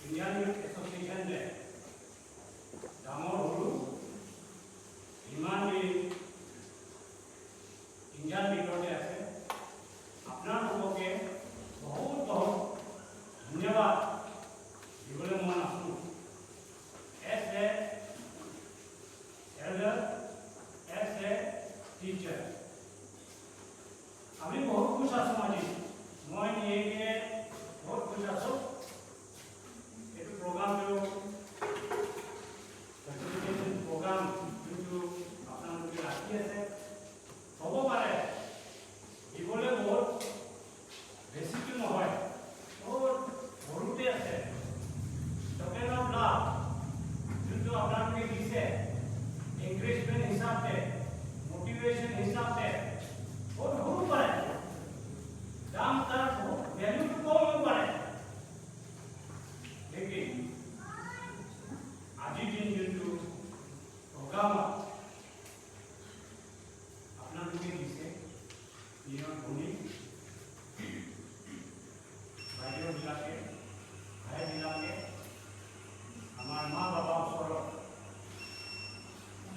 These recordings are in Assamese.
ইণ্ডিয়ান এছ'চিয়েশ্যন যে ডাঙৰ সৰু ইমান ইণ্ডিয়ান ভিতৰতে আছে আপোনালোককে বহুত বহুত ধন্যবাদ দিবলৈ মই আছোঁ as a elder, as a teacher. আমি বহুত খুশ আছোঁ আজি মই নিজে বহুত খুশ আছোঁ এইটো প্ৰগ্ৰামটো প্ৰগ্ৰাম যোনটো আপোনালোকে ৰাখি আছে হ'ব পাৰে দিবলৈ বহুত বেছিটো নহয় বহুত সৰুতে আছে টকেন অফ লাভ যোনটো আপোনালোকে দিছে encouragement हिसाब से मोटिवेशन हिसाब से और बहुत पड़े दाम तर वैल्यू तो कम पड़े लेकिन आज दिन जो प्रोग्राम अपना लोग जिसे ये भूमि भाइयों जिला के भाई जिला के हमारे माँ बाबा सौर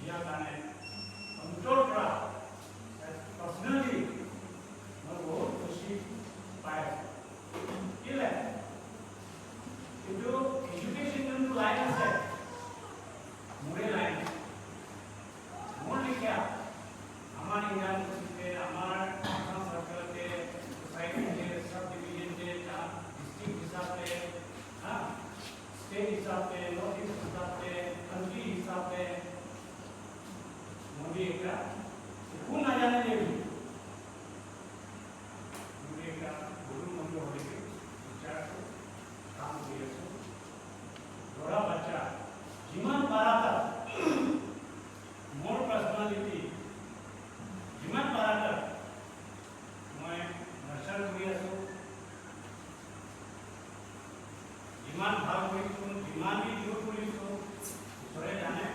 या गाने कंट्रोल करा पर्सनली मैं बहुत खुशी पाया किले जो एजुकेशन जो लाइन है मुरे लाइन मोर लिखा हमारे ज्ञान के हमारे सर्कल के सोसाइटी के सब डिवीजन के डिस्ट्रिक्ट हिसाब से हाँ स्टेट हिसाब से नॉर्थ ईस्ट हिसाब से कंट्री हिसाब से मोदी का कौन आ जाने देगी मोदी का गुरु मंत्र होने के विचार को काम किए सो थोड़ा बच्चा जीवन पाराकर मोर पर्सनालिटी जीवन पाराकर मैं नर्सर किए सो जीवन भाग हुई सो जीवन भी जो पुलिस हो थोड़े जाने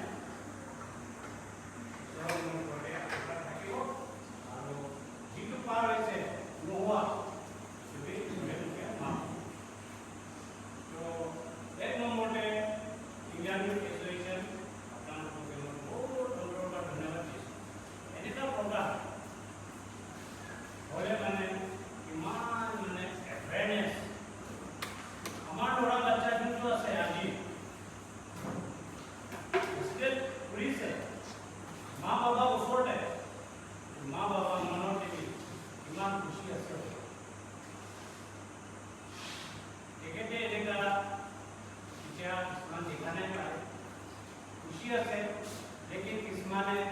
लेकिन किस्माने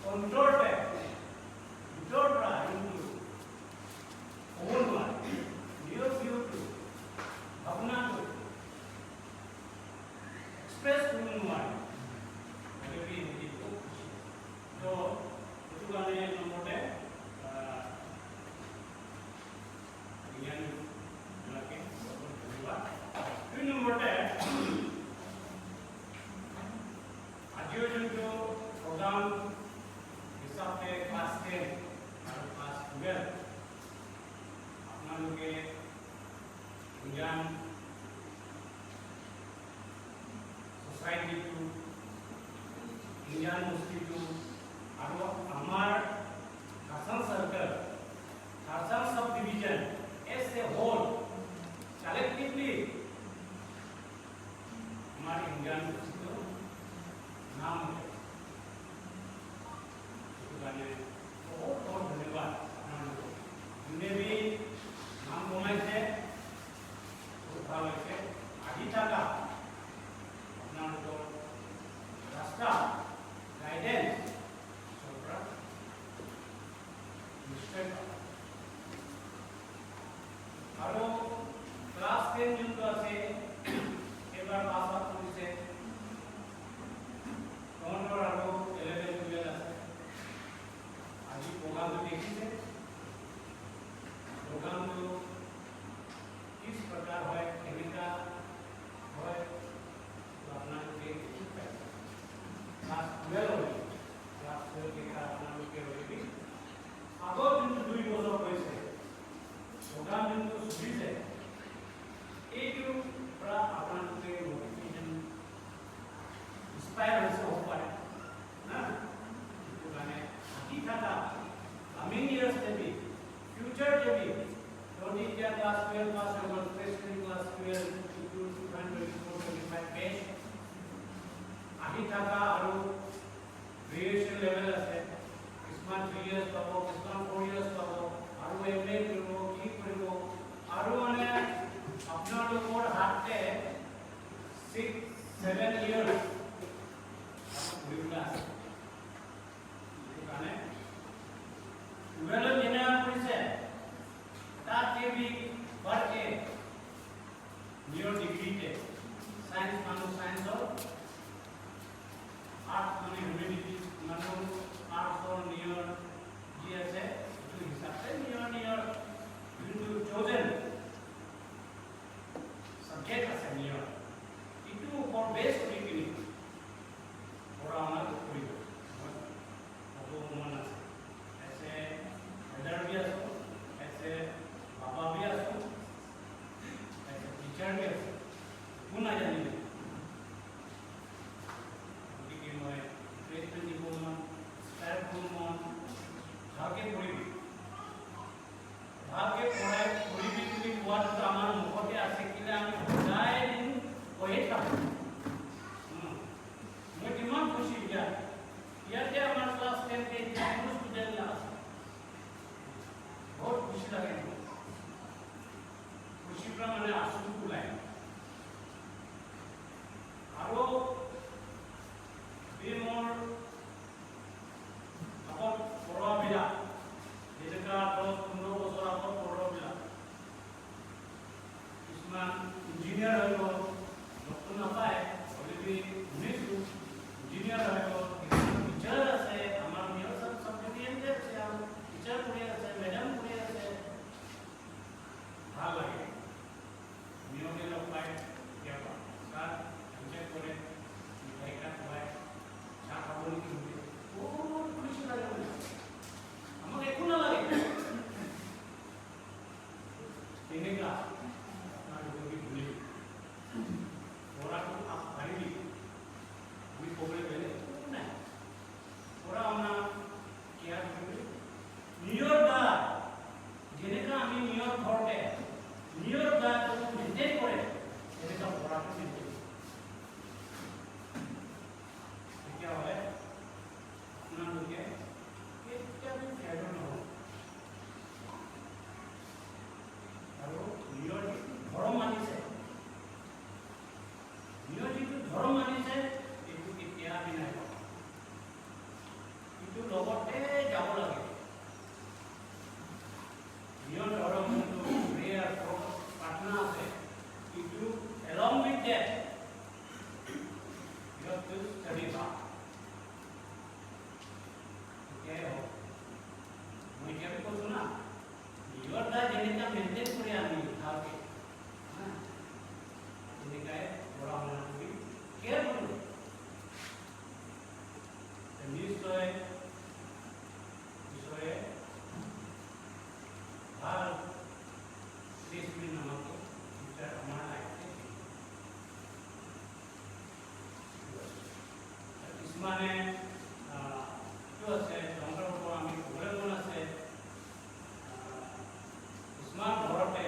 कंट्रोल पे विदाउट ट्राइंग टू ओन वन डियर व्यू टू अपना को एक्सप्रेस ओन वन अगर भी हिंदी को तो itu गाने नंबर है ज्ञान लगे धन्यवाद तीन नंबर है जो प्रोग्राम हिसाब से क्लास 10 और क्लास 12 अपना लोग के ज्ञान सोसाइटी टू इंडियन इंस्टीट्यूट और हमार खासन सर्कल खासन sub division as a whole collectively हमारे इंडियन नाम है बहुत बहुत धन्यवाद हमने भी नाम बोले थे आगे तक अपना रास्ता गाइडेंस प्रोग्राम जो सुविध है एक बड़ा अपना के मोटिवेशन इंस्पायर से हो पाए ना तो गाने हकीकत कमिंग इयर्स में भी फ्यूचर में भी 20 क्लास 12 क्लास और स्पेशली क्लास 12 to 224 पेज हकीकत और ग्रेजुएशन लेवल আছে কিছুমান 3 ইয়ার্স পাবো কিছুমান 4 ইয়ার্স পাবো আৰু এমএ কৰিব কি কৰিব আৰু মানে আপোনালোকৰ হাতে 6-7 ইয়াৰ্স পঢ়িবলৈ আছে মানে উৰালত যেনে কৰিছে তাতে বি বাৰকে নিয়ৰ ডিগ্ৰীতে সায়েন্স মানুহ সায়েন্সৰ आर्ट्स माने ह्यूमैनिटीज मानो आर्ट्स और नियर जीएस है तो हिसाब से near into chosen subject as a niयर itu for base degree orang ना तो कोई तो मन ऐसे हेडर भी आसो ऐसे बाबा भी आसो ऐसे टीचर भी आसो पुना जानी भाग्य पढ़ाई पढ़ी भी हुआ तो आमार मुखते आसे कि सदाय दिन कहे थाको मैं किमान खुशी गया ইয়াতে আমার ক্লাস 10 তে কোনো স্টুডেন্ট না আছে বহুত খুশি লাগে খুশি মানে আসু কুলাই আৰু বিমর আপন পড়া বিলা যেটা 10-15 বছর আপন পড়া বিলা কিছুমান ইঞ্জিনিয়ার হইব নতুন নাপায় অলরেডি শুনিছো ইঞ্জিনিয়ার হইব টিচার আছে আমার নিয়র সব সাবজেক্ট আছে আর টিচার পড়ে আছে ম্যাডাম পড়ে আছে ভাল লাগে নিয়মে লগ পাই কেবা স্যার টিচার করে মিঠাইটা খাওয়ায় চা খাবো কি বহুত খুশি লাগে আমার একটু না লাগে এনেকা আপনার যদি ভুলে ওরা তো আপ পারিনি আমি কবলে গেলে না ওরা আমরা কেয়ার করবে নিয়র দা যেনেকা আমি নিয়র ঘরতে নিয়র দা তো মেনটেন করে যেনেকা পড়াটা মেনটেন क्या है अपना लोग ये क्या भी फैडो ना हो और नियर धर्म मानी से नियर जी तो धर्म मानी से एक की क्या भी नहीं हो इतो लगते যাব লাগে नियर धर्म तो प्रेयर प्रार्थना আছে इतो along with that you have to study hard क्या हो मैं क्या को सुना नियर दा जेनेका मेंटेन करे आमी खाके हां जेनेका है बड़ा होना भी केयरफुल निश्चय भार देश में नमक टीचर हमारा लाइफ इसमाने जो আছে ডংগৰ ওপৰত আমি ঘৰে মন আছে স্মাৰ্ট ঘৰতে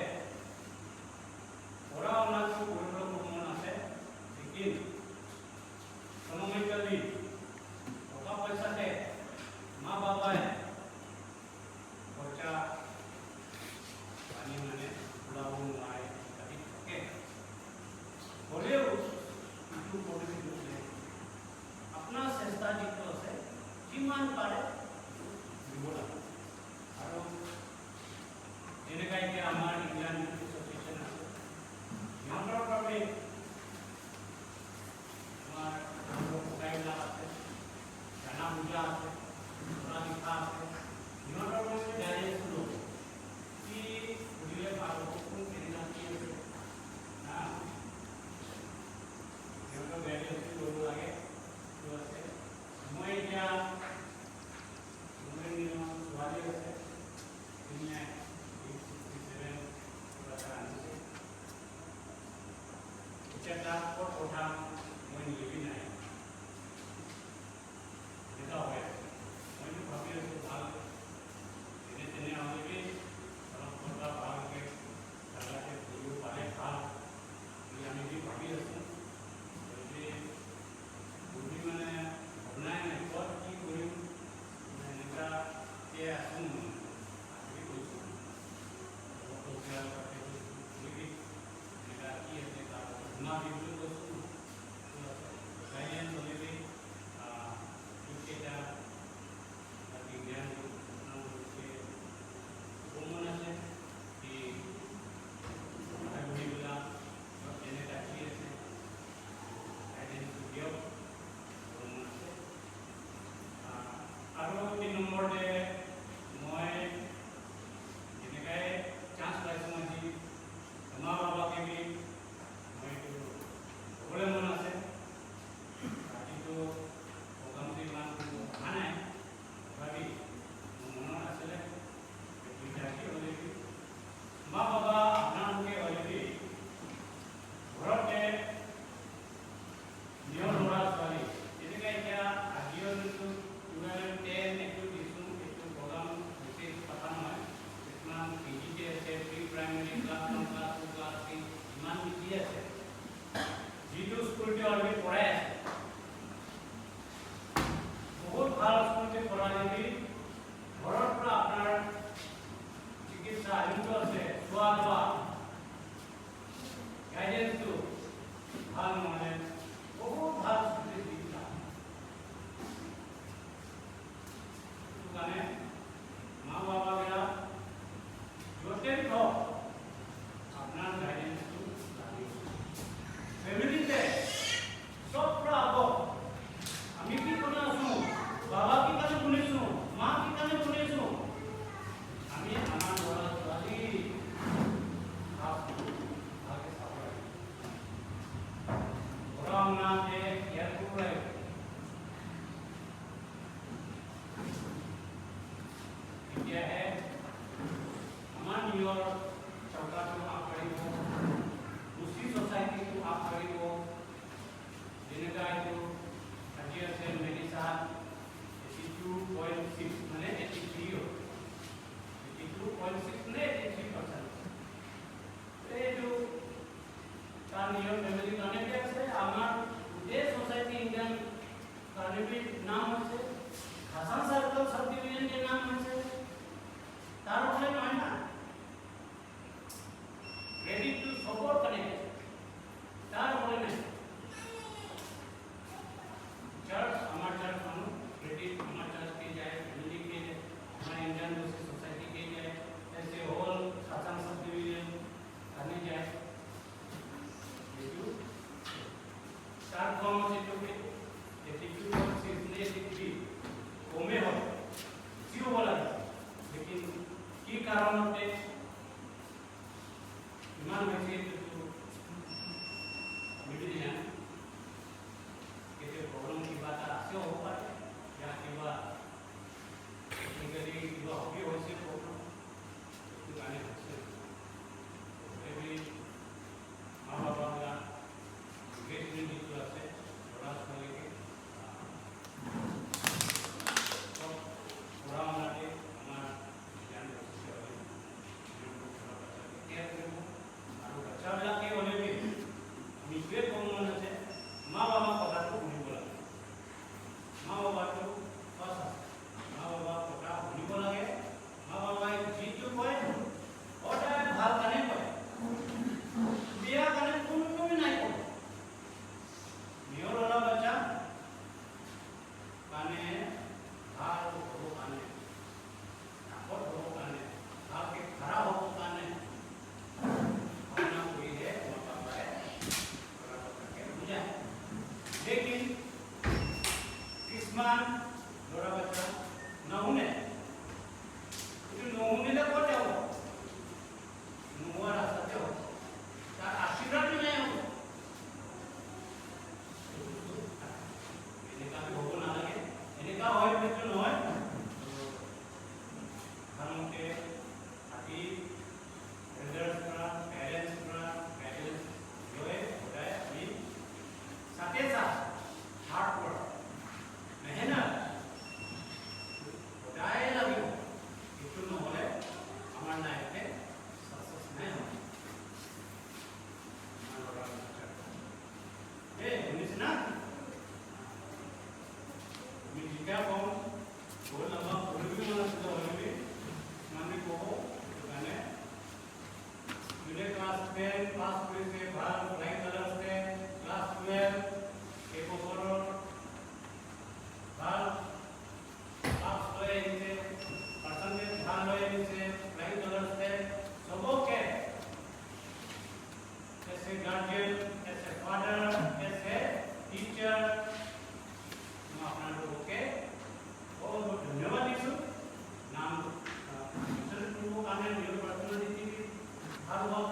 পঢ়া শুনাটো কৰিবলৈ মন আছে লেকিন ইকনমিক্যালি টকা পইচাতে মা বাবাই খৰচা পানী মানে ওলাব নোৱাৰে কাটি থাকে হ'লেও ইটো কৰি দিলে আপোনাৰ চেষ্টা যিটো আছে যিমান পাৰে দিব লাগে আৰু যেনেকৈ এতিয়া আমাৰ ইণ্ডিয়ান এছ'চিয়েশ্যন আছে সিহঁতৰ বাবে আমাৰ মোকাবিলা আছে জানা বুজা আছে পঢ়া লিখা আছে সিহঁতৰ বাবে গাইডেঞ্চ ল'ব কি সুধিলে পাব কোন কেনেকুৱা কি আছে সিহঁতৰ গাইডেঞ্চ ল'ব লাগে তো আছে মই এতিয়া ছোৱালী আছে 67 এটা কথা মই নিলিখি নাই এনেকুৱা হৈ আছে মইতো ভাবি আছোঁ ভাল যেনে তেনেহ'লে অলপ কথা ভালকৈ জাগাতে কৰিব পাৰে ভাল বুলি আমি যি ভাবি আছোঁ বুদ্ধি মানে বনাই নাই ক'ত কি কৰিম মানে এনেকুৱাকৈ আছোঁ আজি কৈছোঁ এনেকুৱা কি আছে তাৰ শুনা বিহুটো কৈছোঁ গাইডেঞ্চ অলৰেডি কেইটা জ্ঞান মন আছে কি ভাই ভনীবিলাক যেনে ৰাখি আছে গাইডেঞ্চটো দিয়ক মন আছে আৰু 3 নম্বৰতে মই যেনেকৈ চান্স পাইছোঁ আজি মা বাবাকে বি মই এইটো ক'বলৈ মন আছে ৰাতিটো প্ৰগ্ৰামটো ইমান অহা নাই তথাপি মোৰ মনত আছিলে দুইটাকে অলৰেডি মা বাবা আপোনালোকে অলৰেডি ঘৰতে নিজৰ ল'ৰা ছোৱালী যেনেকৈ এতিয়া আজিও যোনটো 2010 এইটো দিছোঁ এইটো প্ৰগ্ৰাম বেছি কথা নহয় কিছুমান PGতে আছে pre primary class 1 class 2 class 3 ইমান বেছি আছে যিটো স্কুলতে অলৰেডি পঢ়াই আছে বহুত ভাল স্কুলতে পঢ়াই যদি ঘৰৰ পৰা আপোনাৰ চিকিৎসা যোনটো আছে খোৱা লোৱা গাইডেঞ্চটো ভাল নহ'লে বহুত ভাল স্কুলতে চিকিৎসা সেইটো কাৰণে মা বাবাবিলাক য'তে হওক আপনাৰ গাইডেন্সটো লাগিব ফ্যামিলিতে সব পৰা আগত আমি কি কৰি আছোঁ বাবা কি কাৰণে শুনিছোঁ মা কি কাৰণে শুনিছোঁ আমি আমাৰ ল'ৰা ছোৱালী ভালকৈ চাব লাগিব পঢ়া শুনাতে কেয়াৰ কৰিব লাগিব তেতিয়াহে আমাৰ নিজৰ চৰকাৰটো আগবাঢ়িব মুছলি ছ'চাইটিটো আগবাঢ়িব যেনেকুৱা এইটো আজি আছে মেডিচান 82.6 মানে 83 82.6 মানে 83% এইটো তাৰ নিজৰ ফেমিলি কাৰণে কি আছে আমাৰ গোটেই ছ'চাইটি ইণ্ডিয়ান কাৰণে বি নাম হৈছে হাছান চাৰ্কল সাব ডিভিজন के नाम হৈছে তাৰ ওপৰত নহয় না ready to support connect তার বলে না चर्च हमारा चर्च मानो रेडी हमारा चर्च के जाए फैमिली के हमारे इंडियन सोसाइटी के जाए ऐसे होल साचान सब डिवीजन करने जाए देखो चार कौन से तो के 82.6 ओमे हो जीरो बोला लेकिन की कारण होते इमान वैसे तो मिडिल है किसी प्रॉब्लम की बात आसे हो पाए या किंवा कधी किंवा हॉबी वैसे प्रॉब्लम तो गाने अच्छे भी माँ बाबा का गेट में भी तो ऐसे बड़ा स्कूल के तो पूरा होना के हमारा ज्ञान से केयर करो और अच्छा 12 পাস করেছে ভালো ফ্লাইং কালার্সে ক্লাস 12 এবছর ভালো পাস হয়ে গেছে পার্সেন্টেজ ভালো হয়ে গেছে ফ্লাইং কালার্সে সবকে এসে গার্জিয়ান এসে ফাদার এসে টিচার আপনার লোককে बहुत बहुत धन्यवाद दीसु नाम विशेष पूर्व काने नियर पर्सनालिटी भाग भाग